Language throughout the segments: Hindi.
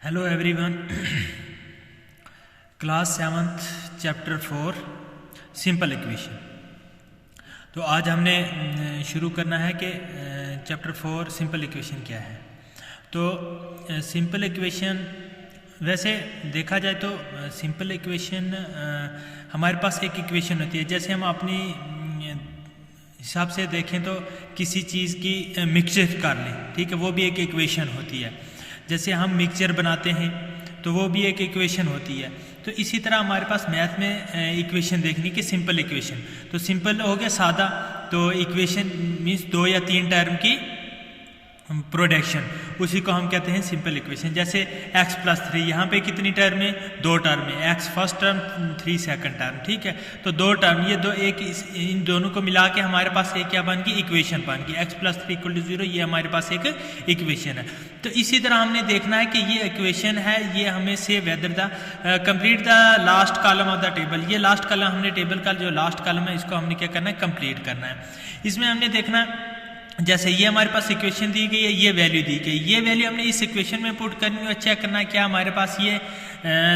Hello everyone. Class 7th chapter 4 simple equation. तो आज हमने शुरू करना है कि चैप्टर 4 सिंपल इक्वेशन क्या है। तो सिंपल इक्वेशन वैसे देखा जाए तो सिंपल इक्वेशन हमारे पास एक इक्वेशन होती है। जैसे हम अपनी हिसाब से देखें तो किसी चीज़ की मिक्सचर कर लें, ठीक है, वो भी एक इक्वेशन होती है। जैसे हम मिक्सचर बनाते हैं तो वो भी एक इक्वेशन होती है। तो इसी तरह हमारे पास मैथ में इक्वेशन देखने की सिंपल इक्वेशन, तो सिंपल हो गया सादा, तो इक्वेशन मीन्स 2 या 3 टर्म की प्रोडक्शन, उसी को हम कहते हैं सिंपल इक्वेशन। जैसे x + 3, यहाँ पे कितनी टर्म है? 2 टर्म है, x first term 3 second term, ठीक है। तो 2 टर्म, ये दो एक इन दोनों को मिला के हमारे पास एक क्या बन गई? इक्वेशन बन गई। x + 3 = 0, ये हमारे पास एक इक्वेशन है। तो इसी तरह हमने देखना है कि ये इक्वेशन है, ये हमें से whether the complete the last column of the table, ये लास्ट कॉलम हमने टेबल का जो लास्ट कॉलम है इसको हमने क्या करना है? कंप्लीट करना है। इसमें हमने देखना, जैसे ये हमारे पास इक्वेशन दी गई है, ये वैल्यू दी गई, ये वैल्यू हमने इस इक्वेशन में पुट करनी है, चेक करना है क्या हमारे पास ये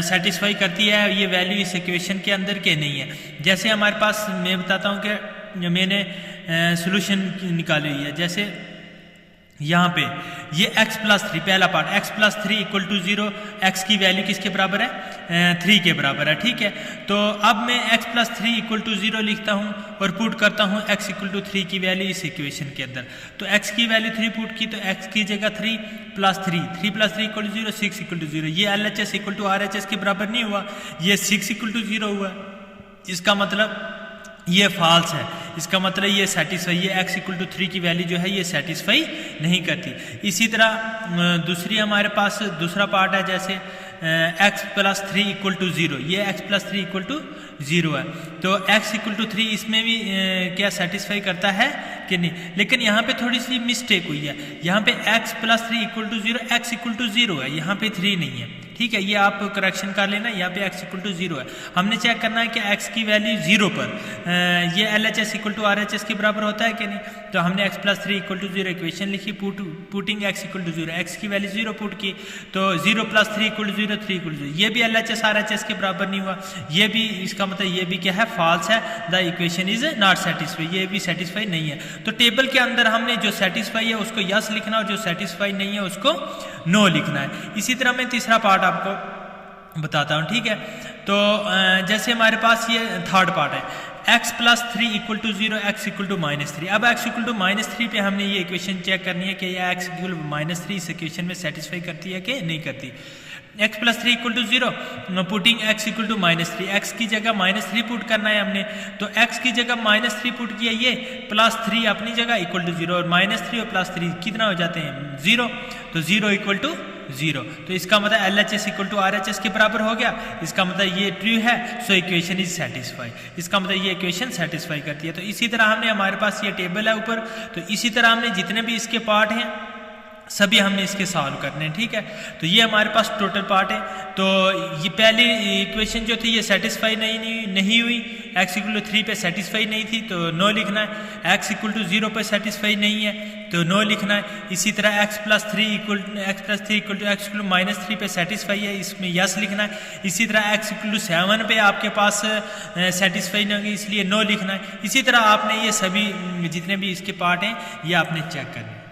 सेटिस्फाई करती है ये वैल्यू इस इक्वेशन के अंदर के नहीं है। जैसे हमारे पास मैं बताता हूँ कि मैंने सोल्यूशन निकाली हुई है। जैसे यहाँ पे ये x + 3 पहला पार्ट, x + 3 = 0, x की वैल्यू किसके बराबर है? 3 के बराबर है, ठीक है। तो अब मैं x + 3 = 0 लिखता हूँ और पुट करता हूँ x = 3 की वैल्यू इस इक्वेशन के अंदर। तो x की वैल्यू 3 पुट की, तो x की जगह 3 + 3, 3 + 3 = 0, 6 = 0। ये LHS = RHS के बराबर नहीं हुआ, ये 6 = 0 हुआ। इसका मतलब ये फॉल्स है, इसका मतलब ये सेटिस्फाई, ये x = 3 की वैल्यू जो है ये सेटिस्फाई नहीं करती। इसी तरह दूसरी हमारे पास दूसरा पार्ट है, जैसे x + 3 = 0, ये x + 3 = 0 है। तो x = 3 इसमें भी क्या सेटिस्फाई करता है कि नहीं? लेकिन यहाँ पे थोड़ी सी मिस्टेक हुई है, यहाँ पे x + 3 = 0, x = 0 है, यहाँ पे 3 नहीं है, ठीक है। ये आप करेक्शन कर लेना, यहाँ पे x = 0 है। हमने चेक करना है कि x की वैल्यू 0 पर ये LHS = RHS के बराबर होता है कि नहीं। तो हमने x + 3 = 0 इक्वेशन लिखी, पुटिंग x = 0, x की वैल्यू 0 पुट की, तो 0 + 3 = 0, 3 = 0। ये भी LHS RHS के बराबर नहीं हुआ, ये भी, इसका मतलब ये भी क्या है? फॉल्स है, the equation is not satisfy, ये भी सेटिस्फाई नहीं है। तो टेबल के अंदर हमने जो सेटिस्फाई है उसको यस लिखना और जो सेटिस्फाई नहीं है उसको नो लिखना है। इसी तरह मैं तीसरा पार्ट आपको बताता हूँ, ठीक है। तो जैसे हमारे पास ये थर्ड पार्ट है, x + 3 = 0, x = -3। अब x = -3 पे हमने ये इक्वेशन चेक करनी है कि यह x = -3 इस इक्वेशन में सेटिस्फाई करती है कि नहीं करती। x + 3 = 0, पुटिंग x = -3, x की जगह -3 पुट करना है हमने। तो x की जगह -3 पुट किया, ये +3 अपनी जगह = 0, और -3 और +3 कितना हो जाते हैं? 0। तो 0 = 0, तो इसका मतलब LHS = RHS के बराबर हो गया। इसका मतलब ये ट्रू है, सो इक्वेशन इज सेटिस्फाई, इसका मतलब ये इक्वेशन सेटिस्फाई करती है। तो इसी तरह हमने, हमारे पास ये टेबल है ऊपर, तो इसी तरह हमने जितने भी इसके पार्ट हैं सभी हमने इसके सॉल्व करने हैं, ठीक है। तो ये हमारे पास टोटल पार्ट है। तो ये पहली इक्वेशन जो थी ये सेटिस्फाई नहीं हुई, x = 3 पे सेटिस्फाई नहीं थी तो नो लिखना है, x = 0 पे सेटिस्फाई नहीं है तो नो लिखना है। इसी तरह x + 3 = x -3 पे सेटिस्फाई है, इसमें यस लिखना है। इसी तरह x = 7 पे आपके पास सेटिस्फाई नहीं होगी, इसलिए नो लिखना है। इसी तरह आपने ये सभी जितने भी इसके पार्ट हैं ये आपने चेक करने हैं।